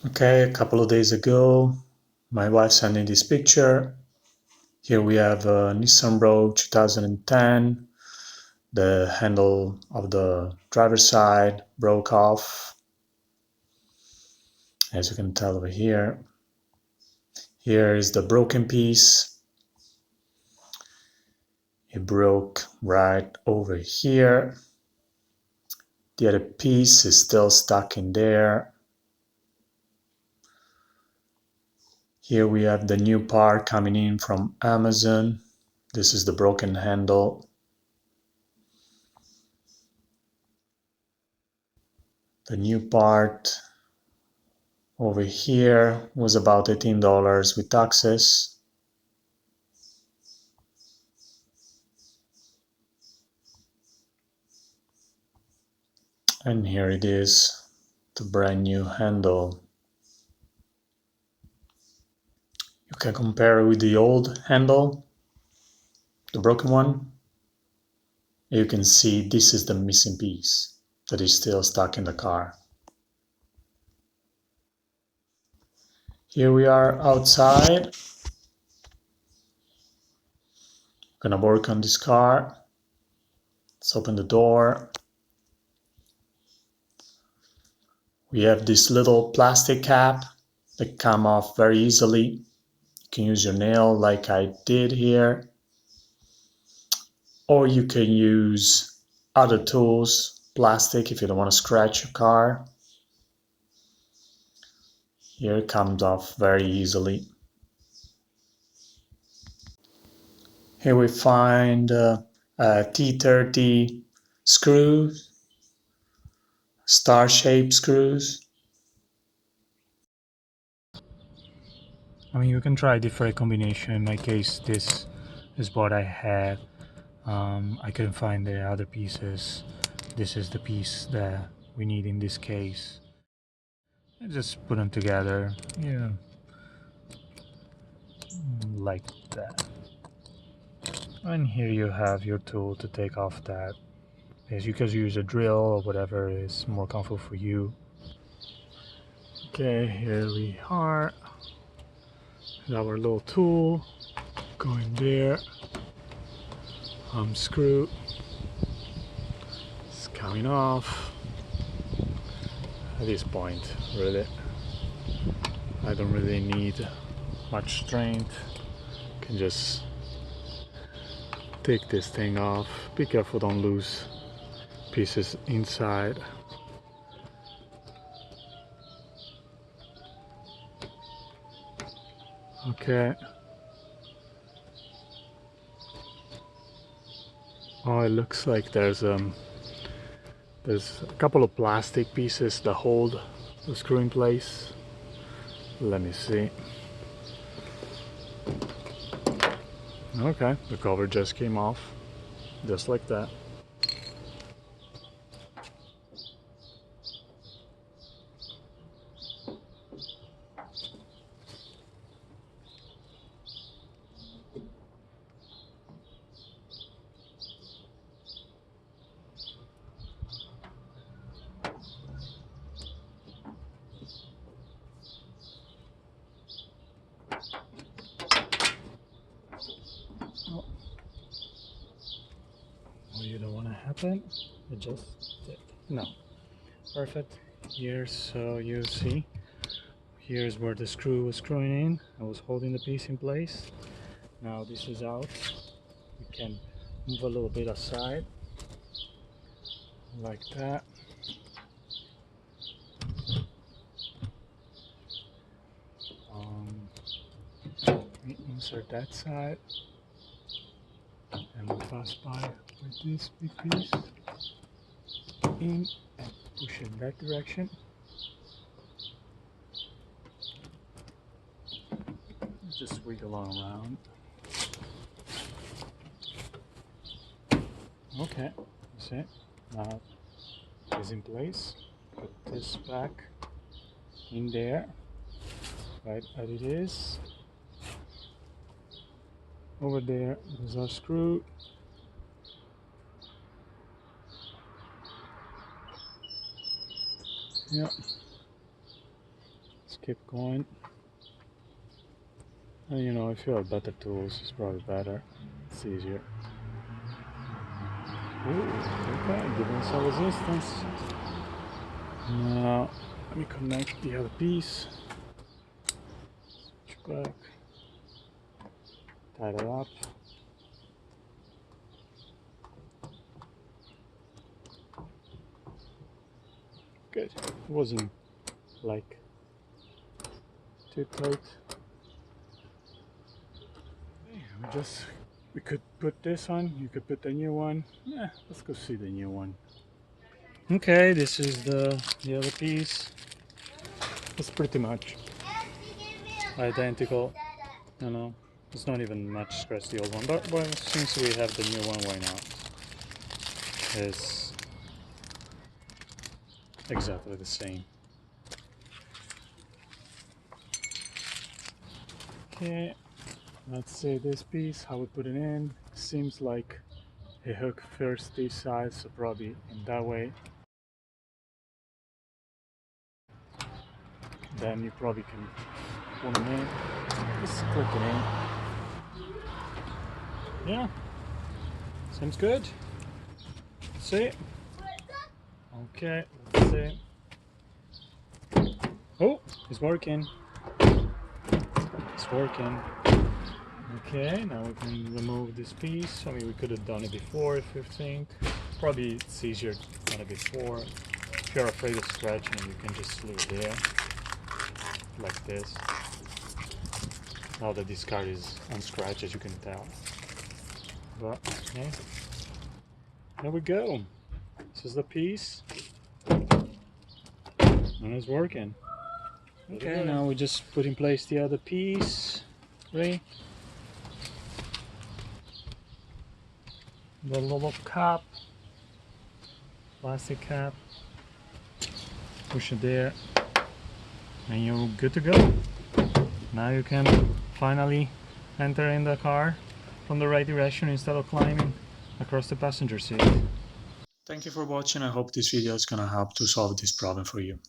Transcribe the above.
Okay, a couple of days ago, my wife sent me this picture. Here we have a Nissan Rogue 2010. The handle of the driver's side broke off, as you can tell over here. Here is the broken piece. It broke right over here. The other piece is still stuck in there. Here we have the new part coming in from Amazon. This is the broken handle. The new part over here was about $18 with taxes. And here it is, the brand new handle. You can compare it with the old handle, the broken one. You can see this is the missing piece that is still stuck in the car. Here we are outside. Gonna work on this car. Let's open the door. We have this little plastic cap that come off very easily. You can use your nail like I did here, or you can use other tools, plastic, if you don't want to scratch your car. Here it comes off very easily. Here we find a T30 screws, star-shaped screws. I mean, you can try different combination. In my case, this is what I had. I couldn't find the other pieces. This is the piece that we need in this case. I just put them together, yeah, like that. And here you have your tool to take off that. As you can use a drill or whatever is more comfortable for you. Okay, here we are. Our little tool going there. Unscrew. It's coming off. At this point, really, I don't really need much strength. Can just take this thing off. Be careful, don't lose pieces inside. Okay. Oh, it looks like there's a couple of plastic pieces that hold the screw in place. Let me see. Okay, the cover just came off, just like that. Oh, you don't want to happen? It just did. No. Perfect. Here, so you see, here's where the screw was screwing in. I was holding the piece in place. Now this is out. We can move a little bit aside, like that. We insert that side, and we pass by with this big piece in and push in that direction. Just wiggle on around. Okay, that's it. Now it's in place. Put this back in there, right as it is. Over there is our screw. Yeah. Let's keep going. And you know, if you have better tools, it's probably better. It's easier. Ooh, okay, giving some resistance. Now, let me connect the other piece. Switch back. Tie it up. Good. It wasn't like too tight. We could put this on. You could put the new one. Yeah, let's go see the new one. Okay, this is the other piece. It's pretty much identical. You know, it's not even much scratch the old one, but since we have the new one, why not? It's exactly the same. Okay, let's see this piece, how we put it in. Seems like a hook first this side, so probably in that way. Then you probably can pull them in. Just click it in. Yeah, seems good. Let's see. Okay, let's see. Oh, it's working. It's working. Okay, now we can remove this piece. I mean, we could have done it before if you think. Probably it's easier than it before. If you're afraid of scratching, you can just leave it there, like this. Now that this card is unscratched, as you can tell. But, okay. There we go. This is the piece. And it's working. Okay, now we just put in place the other piece. Right? The little cap, plastic cap, push it there, and you're good to go. Now you can finally enter in the car from the right direction instead of climbing across the passenger seat. Thank you for watching. I hope this video is gonna help to solve this problem for you.